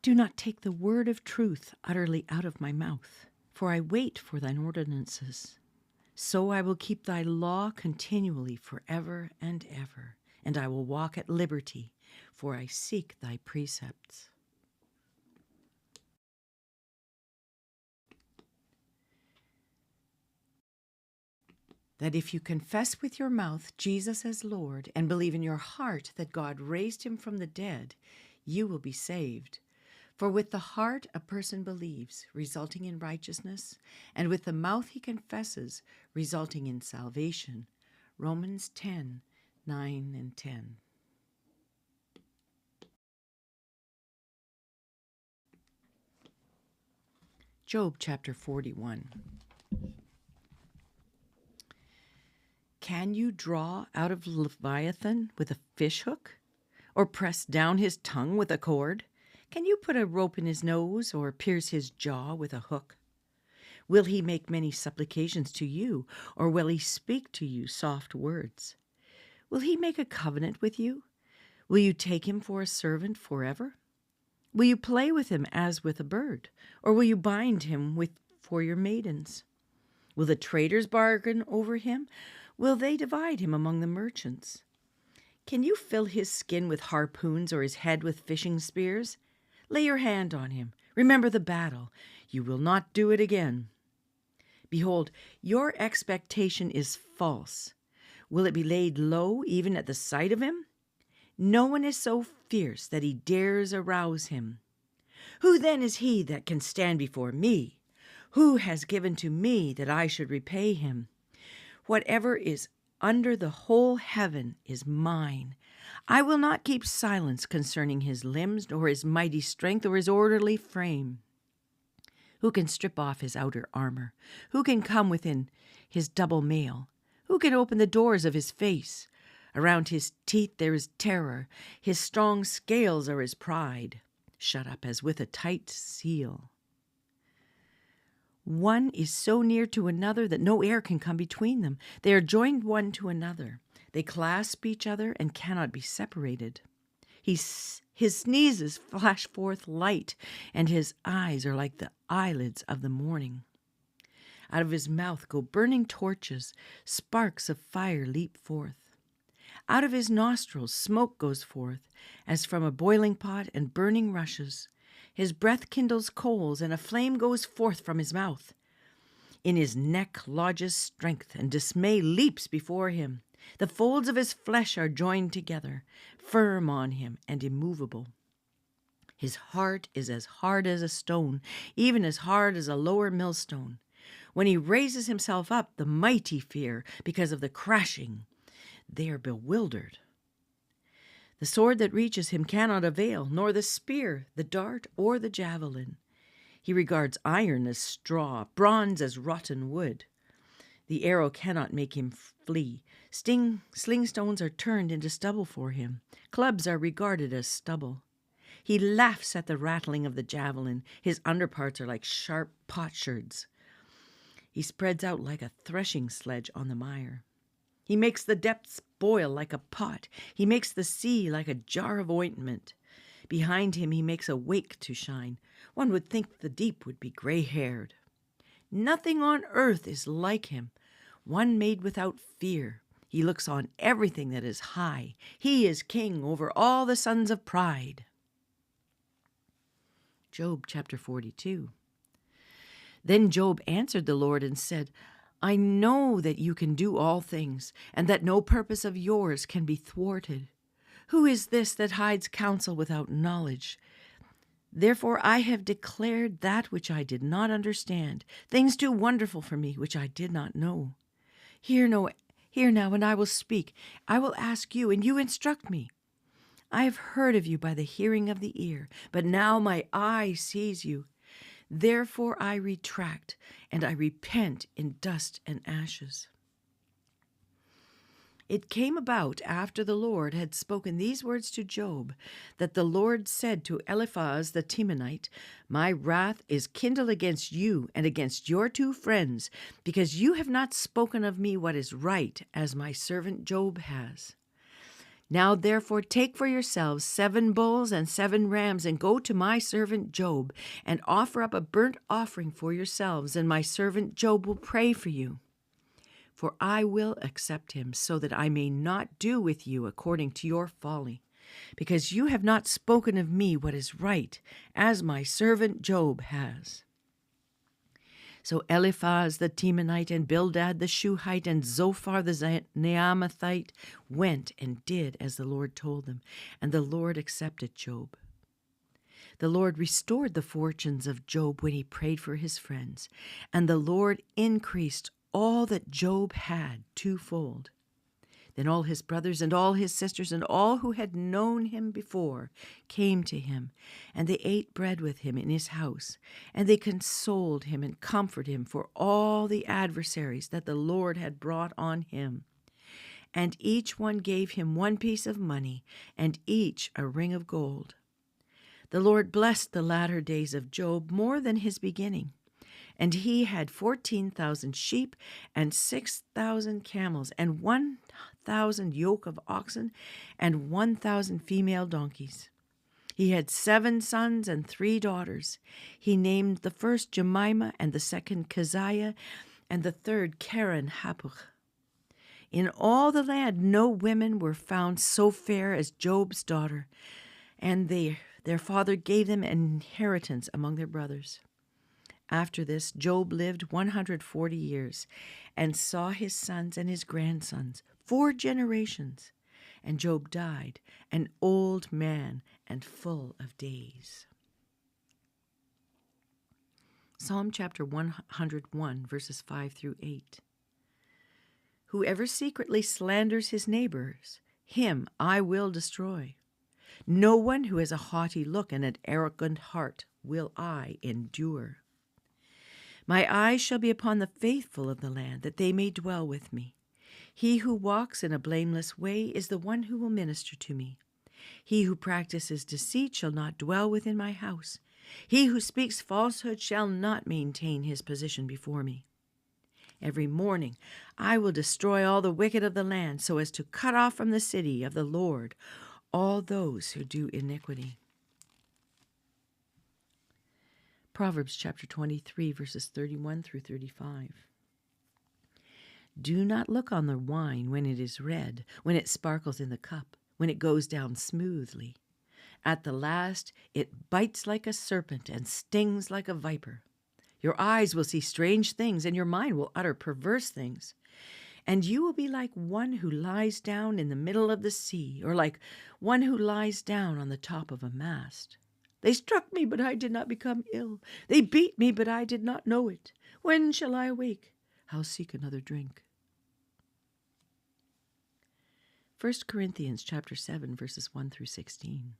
Do not take the word of truth utterly out of my mouth, for I wait for thine ordinances. So I will keep thy law continually forever and ever, and I will walk at liberty, for I seek thy precepts. That if you confess with your mouth Jesus as Lord and believe in your heart that God raised him from the dead, you will be saved. For with the heart a person believes, resulting in righteousness, and with the mouth he confesses, resulting in salvation. Romans 10:9 and 10. Job chapter 41. Can you draw out of Leviathan with a fishhook, or press down his tongue with a cord? Can you put a rope in his nose, or pierce his jaw with a hook? Will he make many supplications to you, or will he speak to you soft words? Will he make a covenant with you? Will you take him for a servant forever? Will you play with him as with a bird, or will you bind him for your maidens? Will the traders bargain over him? Will they divide him among the merchants? Can you fill his skin with harpoons or his head with fishing spears? Lay your hand on him. Remember the battle. You will not do it again. Behold, your expectation is false. Will it be laid low even at the sight of him? No one is so fierce that he dares arouse him. Who then is he that can stand before me? Who has given to me that I should repay him? Whatever is under the whole heaven is mine. I will not keep silence concerning his limbs, nor his mighty strength, or his orderly frame. Who can strip off his outer armor? Who can come within his double mail? Who can open the doors of his face? Around his teeth there is terror. His strong scales are his pride, shut up as with a tight seal. One is so near to another that no air can come between them. They are joined one to another. They clasp each other and cannot be separated. His sneezes flash forth light, and his eyes are like the eyelids of the morning. Out of his mouth go burning torches. Sparks of fire leap forth. Out of his nostrils smoke goes forth, as from a boiling pot and burning rushes. His breath kindles coals, and a flame goes forth from his mouth. In his neck lodges strength, and dismay leaps before him. The folds of his flesh are joined together, firm on him and immovable. His heart is as hard as a stone, even as hard as a lower millstone. When he raises himself up, the mighty fear, because of the crashing. They are bewildered. The sword that reaches him cannot avail, nor the spear, the dart, or the javelin. He regards iron as straw, bronze as rotten wood. The arrow cannot make him flee. Sling stones are turned into stubble for him. Clubs are regarded as stubble. He laughs at the rattling of the javelin. His underparts are like sharp potsherds. He spreads out like a threshing sledge on the mire. He makes the depths boil like a pot. He makes the sea like a jar of ointment. Behind him he makes a wake to shine. One would think the deep would be gray-haired. Nothing on earth is like him, one made without fear. He looks on everything that is high. He is king over all the sons of pride. Job chapter 42. Then Job answered the Lord and said, I know that you can do all things, and that no purpose of yours can be thwarted. Who is this that hides counsel without knowledge? Therefore I have declared that which I did not understand, things too wonderful for me which I did not know. Hear now, and I will speak. I will ask you, and you instruct me. I have heard of you by the hearing of the ear, but now my eye sees you. Therefore I retract, and I repent in dust and ashes. It came about after the Lord had spoken these words to Job, that the Lord said to Eliphaz the Temanite, My wrath is kindled against you and against your two friends, because you have not spoken of me what is right, as my servant Job has. Now therefore take for yourselves 7 bulls and 7 rams, and go to my servant Job, and offer up a burnt offering for yourselves, and my servant Job will pray for you. For I will accept him, so that I may not do with you according to your folly, because you have not spoken of me what is right, as my servant Job has. So Eliphaz the Temanite, and Bildad the Shuhite, and Zophar the Naamathite went and did as the Lord told them, and the Lord accepted Job. The Lord restored the fortunes of Job when he prayed for his friends, and the Lord increased all that Job had twofold. Then all his brothers and all his sisters and all who had known him before came to him, and they ate bread with him in his house, and they consoled him and comforted him for all the adversaries that the Lord had brought on him. And each one gave him 1 piece of money, and each a ring of gold. The Lord blessed the latter days of Job more than his beginning. And he had 14,000 sheep and 6,000 camels and 1,000 yoke of oxen and 1,000 female donkeys. He had 7 sons and 3 daughters. He named the first Jemimah and the second Keziah and the third Karen Happuch. In all the land no women were found so fair as Job's daughter, and their father gave them an inheritance among their brothers. After this, Job lived 140 years and saw his sons and his grandsons 4 generations. And Job died, an old man and full of days. Psalm chapter 101, verses 5 through 8. Whoever secretly slanders his neighbors, him I will destroy. No one who has a haughty look and an arrogant heart will I endure. My eyes shall be upon the faithful of the land, that they may dwell with me. He who walks in a blameless way is the one who will minister to me. He who practices deceit shall not dwell within my house. He who speaks falsehood shall not maintain his position before me. Every morning I will destroy all the wicked of the land, so as to cut off from the city of the Lord all those who do iniquity. Proverbs chapter 23, verses 31 through 35. Do not look on the wine when it is red, when it sparkles in the cup, when it goes down smoothly. At the last it bites like a serpent and stings like a viper. Your eyes will see strange things, and your mind will utter perverse things. And you will be like one who lies down in the middle of the sea, or like one who lies down on the top of a mast. They struck me, but I did not become ill. They beat me, but I did not know it. When shall I awake? I'll seek another drink. 1 Corinthians chapter 7, verses 1 through 16.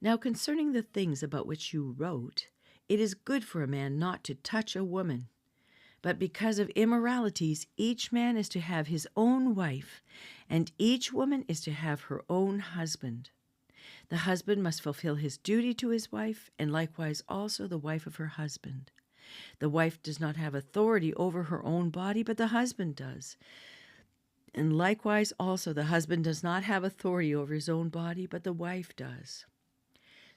Now concerning the things about which you wrote, it is good for a man not to touch a woman. But because of immoralities, each man is to have his own wife, and each woman is to have her own husband. The husband must fulfill his duty to his wife, and likewise also the wife of her husband. The wife does not have authority over her own body, but the husband does. And likewise also the husband does not have authority over his own body, but the wife does.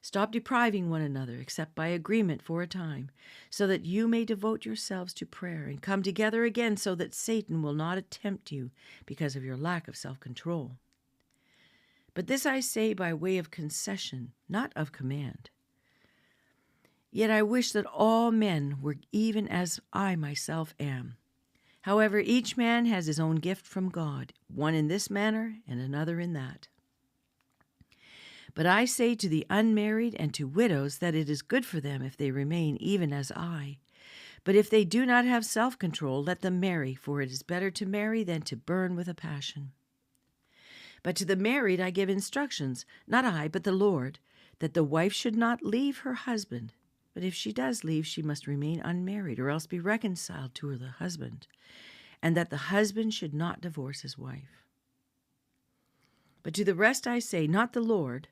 Stop depriving one another, except by agreement for a time, so that you may devote yourselves to prayer and come together again, so that Satan will not tempt you because of your lack of self-control. But this I say by way of concession, not of command. Yet I wish that all men were even as I myself am. However, each man has his own gift from God, one in this manner and another in that. But I say to the unmarried and to widows that it is good for them if they remain even as I. But if they do not have self-control, let them marry, for it is better to marry than to burn with a passion. But to the married I give instructions, not I, but the Lord, that the wife should not leave her husband. But if she does leave, she must remain unmarried, or else be reconciled to the husband, and that the husband should not divorce his wife. But to the rest I say, not the Lord,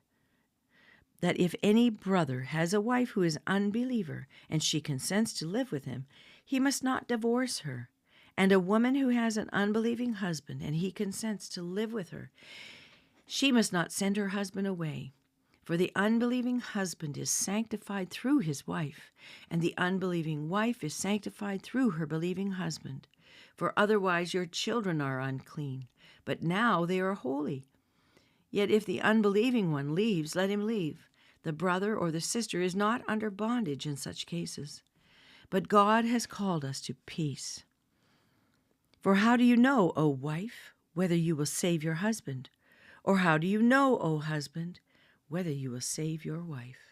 that if any brother has a wife who is unbeliever, and she consents to live with him, he must not divorce her. And a woman who has an unbelieving husband and he consents to live with her, she must not send her husband away. For the unbelieving husband is sanctified through his wife, and the unbelieving wife is sanctified through her believing husband. For otherwise your children are unclean, but now they are holy. Yet if the unbelieving one leaves, let him leave. The brother or the sister is not under bondage in such cases. But God has called us to peace. For how do you know, O wife, whether you will save your husband? Or how do you know, O husband, whether you will save your wife?